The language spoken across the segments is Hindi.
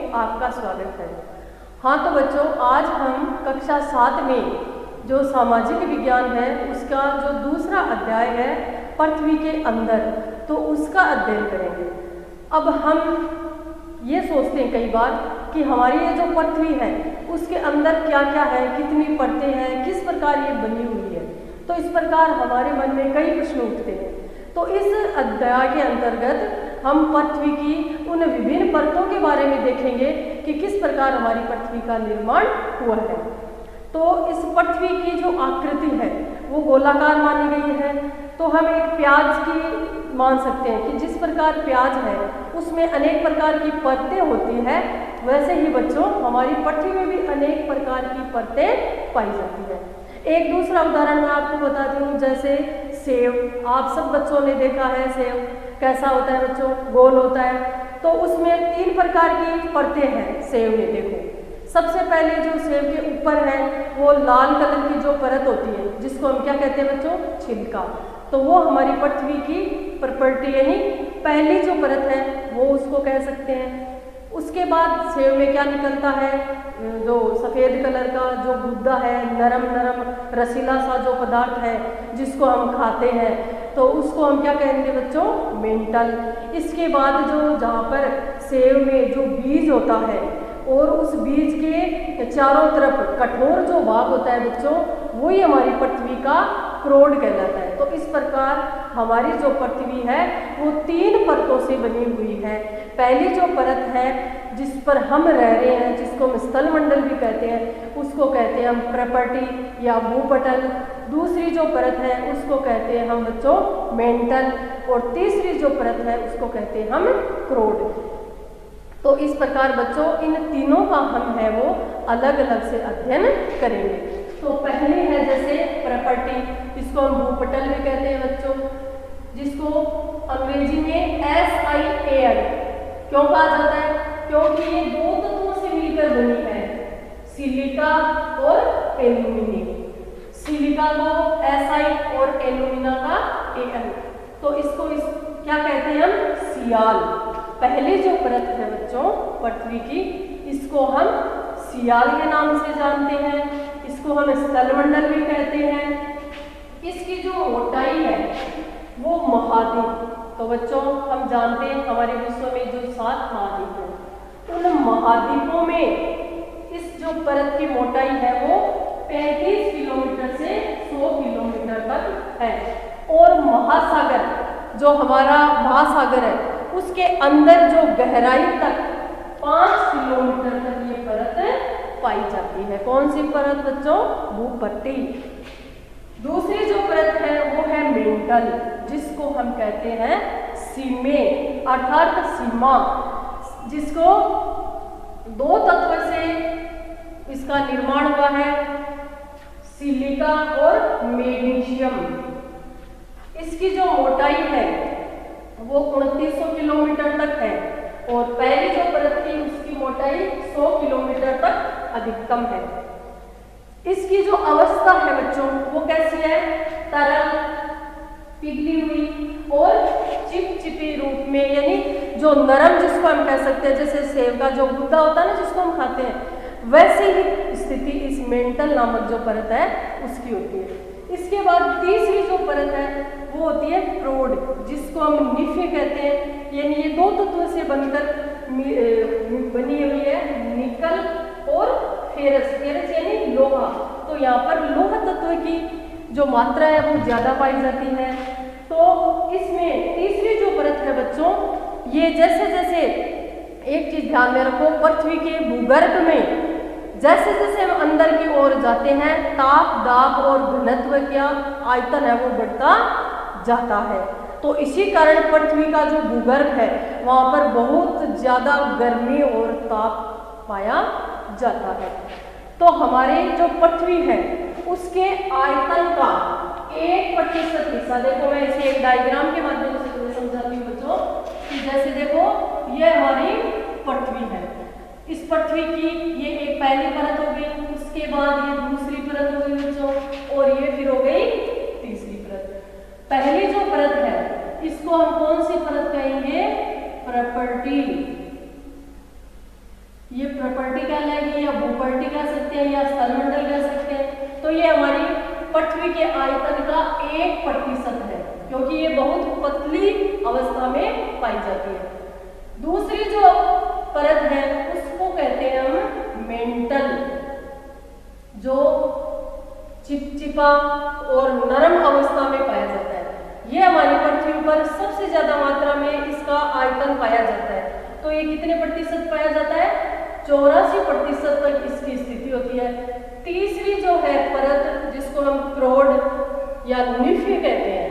में आपका स्वागत है। हाँ तो बच्चों, आज हम कक्षा 7 में जो सामाजिक विज्ञान है उसका जो दूसरा अध्याय है पृथ्वी के अंदर, तो उसका अध्ययन करेंगे। अब हम ये सोचते हैं कई बार कि हमारी ये जो पृथ्वी है उसके अंदर क्या क्या है, कितनी परतें हैं, किस प्रकार ये बनी हुई है। तो इस प्रकार हमारे मन में कई प्रश्न उठते हैं। तो इस अध्याय के अंतर्गत हम पृथ्वी की उन विभिन्न परतों के बारे में देखेंगे कि किस प्रकार हमारी पृथ्वी का निर्माण हुआ है। तो इस पृथ्वी की जो आकृति है वो गोलाकार मानी गई है। तो हम एक प्याज की मान सकते हैं कि जिस प्रकार प्याज है उसमें अनेक प्रकार की परतें होती है, वैसे ही बच्चों हमारी पृथ्वी में भी अनेक प्रकार की परतें पाई जाती है। एक दूसरा उदाहरण मैं आपको बताती हूँ, जैसे सेब। आप सब बच्चों ने देखा है सेब कैसा होता है बच्चों, गोल होता है। तो उसमें 3 प्रकार की परतें हैं सेब में। देखो, सबसे पहले जो सेब के ऊपर है वो लाल कलर की जो परत होती है जिसको हम क्या कहते हैं बच्चों, छिलका। तो वो हमारी पृथ्वी की प्रॉपर्टी यानी पहली जो परत है वो उसको कह सकते हैं। उसके बाद सेब में क्या निकलता है, जो सफ़ेद कलर का जो गुद्दा है, नरम नरम रसीला सा जो पदार्थ है जिसको हम खाते हैं, तो उसको हम क्या कहेंगे बच्चों, मेंटल। इसके बाद जो जहाँ पर सेब में जो बीज होता है और उस बीज के चारों तरफ कठोर जो भाग होता है बच्चों, वही हमारी पृथ्वी का क्रोड कहलाता है। तो इस प्रकार हमारी जो पृथ्वी है वो 3 परतों से बनी हुई है। पहली जो परत है जिस पर हम रह रहे हैं, जिसको हम स्थल मंडल भी कहते हैं, उसको कहते हैं हम प्रॉपर्टी या भूपटल। दूसरी जो परत है उसको कहते हैं हम बच्चों मेंटल, और तीसरी जो परत है उसको कहते हैं हम क्रोड। तो इस प्रकार बच्चों इन तीनों का हम है वो अलग अलग से अध्ययन करेंगे। तो पहले है जैसे प्रॉपर्टी, जिसको हम भूपटल भी कहते हैं बच्चों, जिसको अंग्रेजी में SIAL क्यों कहा जाता है, क्योंकि ये 2 तत्वों से मिलकर बनी है, सिलिका और एल्यूमिनियम। सिलिका को Si और एल्यूमिना का Al। तो इसको क्या कहते हैं हम, सियाल। पहली जो परत है बच्चों पृथ्वी की, इसको हम सियाल के नाम से जानते हैं। इसको हम स्थलमंडल भी कहते हैं। इसकी जो मोटाई है वो महाद्वीप। तो बच्चों हम जानते हैं हमारे विश्व में जो 7 महाद्वीप हैं, उन महाद्वीपों में इस जो परत की मोटाई है वो 35 किलोमीटर से 100 किलोमीटर तक है। और महासागर, जो हमारा महासागर है उसके अंदर जो गहराई तक 5 किलोमीटर तक ये परत पाई जाती है। कौन सी परत बच्चों, भूपट्टी। दूसरी जो परत है वो है मेंटल, जिसको हम कहते हैं सीमे अर्थात सीमा, जिसको 2 तत्व से इसका निर्माण हुआ है, सिलिका और मैग्नीशियम। इसकी जो मोटाई है वो 2900 किलोमीटर तक है, और पहली जो परत थी उसकी मोटाई 100 किलोमीटर तक अधिकतम है। इसकी जो अवस्था है बच्चों वो कैसी है, तरल, पिघली हुई और चिपचिपी रूप में, यानी जो नरम जिसको हम कह सकते हैं, जैसे सेब का जो गुद्दा होता है ना जिसको हम खाते हैं, वैसी ही स्थिति इस मेंटल नामक जो परत है उसकी होती है। इसके बाद तीसरी जो परत है वो होती है क्रोड, जिसको हम निफ्य कहते हैं, यानी ये 2 तत्वों से बनकर बनी हुई है, निकल और फेरस। फेरस यानी लोहा। तो यहाँ पर लोहा तत्व की जो मात्रा है वो ज़्यादा पाई जाती है। तो इसमें तीसरी जो परत है बच्चों, ये जैसे जैसे एक चीज़ ध्यान में रखो, पृथ्वी के भूगर्भ में जैसे जैसे हम अंदर की ओर जाते हैं, ताप, दाब और घनत्व क्या आयतन है वो बढ़ता जाता है। तो इसी कारण पृथ्वी का जो भूगर्भ है वहाँ पर बहुत ज़्यादा गर्मी और ताप पाया जाता है। तो हमारे जो पृथ्वी है उसके आयतन का 1% हिस्सा, देखो मैं इसे एक डायग्राम के माध्यम से तुम्हें समझाती हूँ बच्चों, कि जैसे देखो ये हमारी पृथ्वी है। इस पृथ्वी की ये एक पहली परत हो गई, उसके बाद ये दूसरी परत हो गई बच्चों, और ये फिर हो गई तीसरी परत। पहली जो परत है इसको हम कौन सी परत कहेंगे, प्रॉपर्टी। ये प्रॉपर्टी कहलाएगी, या भूपर्टी कह सकते हैं, या स्थलमंडल कह सकते हैं। तो ये हमारी पृथ्वी के आयतन का 1% है, क्योंकि ये बहुत पतली अवस्था में पाई जाती है। दूसरी जो परत है उसको कहते हैं हम मेंटल, जो चिपचिपा और नरम अवस्था में पाया जाता है। ये हमारी पृथ्वी पर सबसे ज्यादा मात्रा में इसका आयतन पाया जाता है। तो ये कितने प्रतिशत पाया जाता है? 84% तक इसकी स्थिति होती है। तीसरी जो है परत, जिसको हम क्रोड या निफ्य कहते हैं,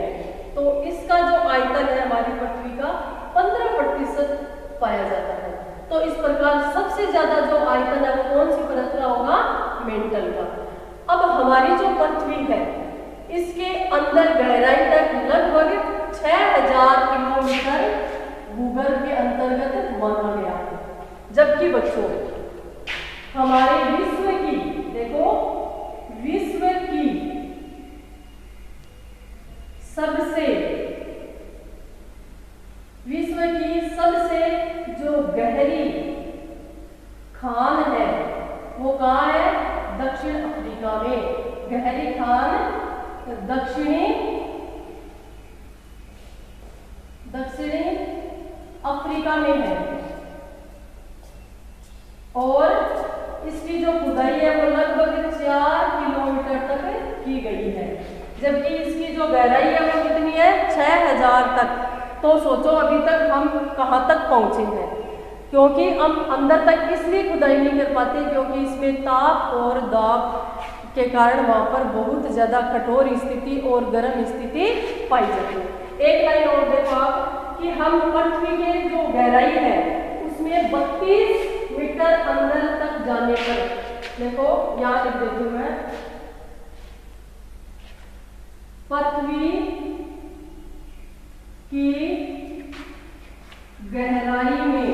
तो इसका जो आयतन है हमारी पृथ्वी का 15% पाया जाता है। तो इस प्रकार सबसे ज्यादा जो आयतन है वो कौन सी परत का होगा? मेंटल का। अब हमारी जो पृथ्वी है इसके अंदर गहराई तक लगभग 6000 किलोमीटर भूगर्भ के अंतर्गत माना गया है। जबकि बच्चों हमारे विश्व की, देखो, विश्व की सबसे जो गहरी खान है वो कहाँ है? दक्षिण अफ्रीका में। गहरी खान दक्षिणी अफ्रीका में है, और इसकी जो खुदाई है वो लगभग 4 किलोमीटर तक की गई है। जबकि इसकी जो गहराई है वो कितनी है? 6000 तक। तो सोचो अभी तक हम कहाँ तक पहुँचे हैं, क्योंकि हम अंदर तक इसलिए खुदाई नहीं कर पाते क्योंकि इसमें ताप और दाब के कारण वहाँ पर बहुत ज़्यादा कठोर स्थिति और गर्म स्थिति पाई जाती है। एक लाइन और देखो आप कि हम पृथ्वी के जो गहराई है उसमें 32 मीटर अंदर तक जाने पर, देखो यहाँ लिख देती हूँ मैं, पृथ्वी की गहराई में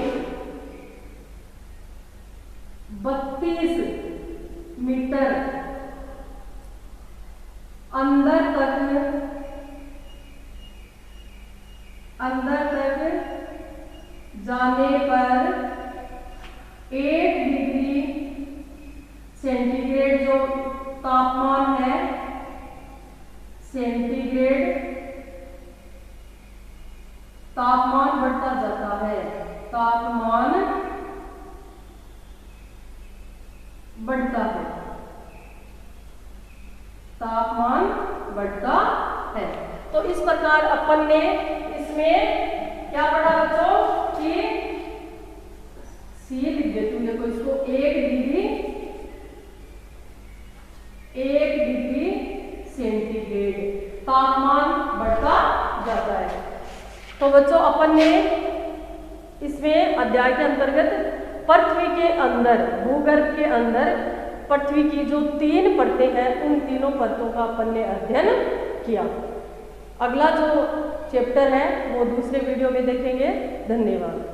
32 मीटर अंदर तक जाने पर 1 डिग्री सेंटीग्रेड जो तापमान है, सेंटीग्रेड तापमान बढ़ता जाता है। तापमान बढ़ता है, तापमान बढ़ता है। तो इस प्रकार अपन ने इसमें क्या पढ़ा बच्चों कि सी लिख देती हूँ, देखो इसको 1 डिग्री सेंटीग्रेड तापमान बढ़ता जाता है। तो बच्चों अपन ने इसमें अध्याय के अंतर्गत पृथ्वी के अंदर, भूगर्भ के अंदर पृथ्वी की जो 3 परतें हैं उन तीनों परतों का अपन ने अध्ययन किया। अगला जो चैप्टर है वो दूसरे वीडियो में देखेंगे। धन्यवाद।